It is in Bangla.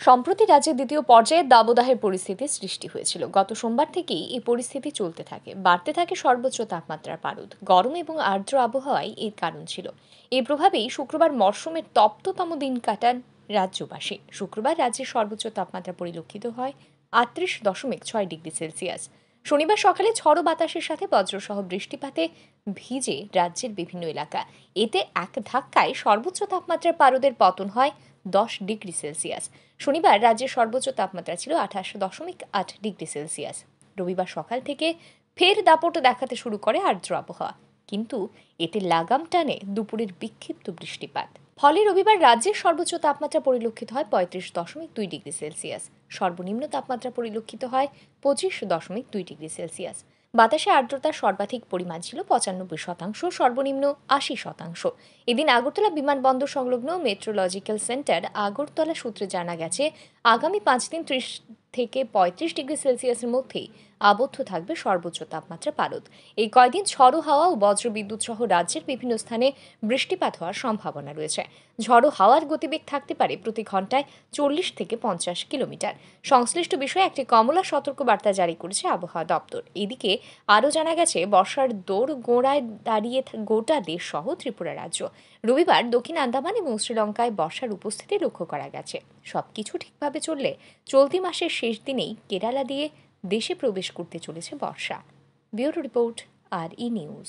সম্প্রতি রাজ্যে দ্বিতীয় পর্যায়ের দাবদাহের পরিস্থিতি সৃষ্টি হয়েছিল। গত সোমবার থেকেই এই পরিস্থিতি চলতে থাকে, বাড়তে থাকে সর্বোচ্চ তাপমাত্রার পারদ। গরম এবং আর্দ্র আবহাওয়াই এর কারণ ছিল। এই প্রভাবেই শুক্রবার মরশুমের তপ্ততম দিন কাটান রাজ্যবাসী। শুক্রবার রাজ্যের সর্বোচ্চ তাপমাত্রা পরিলক্ষিত হয় 38.6 ডিগ্রি সেলসিয়াস। শনিবার সকালে ঝড়ো বাতাসের সাথে বজ্রসহ বৃষ্টিপাতে ভিজে রাজ্যের বিভিন্ন এলাকা। এতে এক ধাক্কায় সর্বোচ্চ তাপমাত্রার পারদের পতন হয় 10 ডিগ্রি সেলসিয়াস। শনিবার রাজ্যের সর্বোচ্চ তাপমাত্রা ছিল 28.8 ডিগ্রি সেলসিয়াস। রবিবার সকাল থেকে ফের দাপট দেখাতে শুরু করে আর্দ্র আবহাওয়া, কিন্তু এতে লাগাম টানে দুপুরের বিক্ষিপ্ত বৃষ্টিপাত। ফলে রবিবার রাজ্যের সর্বোচ্চ তাপমাত্রা পরিলক্ষিত হয় 35.2 ডিগ্রি সেলসিয়াস। সর্বনিম্ন তাপমাত্রা পরিলক্ষিত হয় 25.2 ডিগ্রি সেলসিয়াস। বাতাসে আর্দ্রতার সর্বাধিক পরিমাণ ছিল 95%, সর্বনিম্ন 80%। এদিন আগরতলা বিমানবন্দর সংলগ্ন মেট্রোলজিক্যাল সেন্টার আগরতলা সূত্রে জানা গেছে, আগামী 5 দিন 30 থেকে 35 ডিগ্রি সেলসিয়াসের মধ্যেই আবদ্ধ থাকবে সর্বোচ্চ তাপমাত্রা পারদ। এই কয়দিন ঝড়ো হাওয়া ও বজ্রবিদ্যুৎ সহ রাজ্যের বিভিন্ন স্থানে বৃষ্টিপাত হওয়ার সম্ভাবনা রয়েছে। ঝড়ো হাওয়ার গতিবেগ থাকতে পারে প্রতি ঘন্টায় 40 থেকে 50 কিলোমিটার। সংশ্লিষ্ট বিষয়ে একটি কমলা সতর্কবার্তা জারি করেছে আবহাওয়া দপ্তর। এদিকে আরও জানা গেছে, বর্ষার দৌড় গোড়ায় দাঁড়িয়ে গোটা দেশ সহ ত্রিপুরা রাজ্য। রবিবার দক্ষিণ আন্দামান এবং শ্রীলঙ্কায় বর্ষার উপস্থিতি লক্ষ্য করা গেছে। সবকিছু ঠিকভাবে চললে চলতি মাসের শেষ দিনেই কেরালা দিয়ে দেশে প্রবেশ করতে চলেছে বর্ষা। ব্যুরো রিপোর্ট, আর ই নিউজ।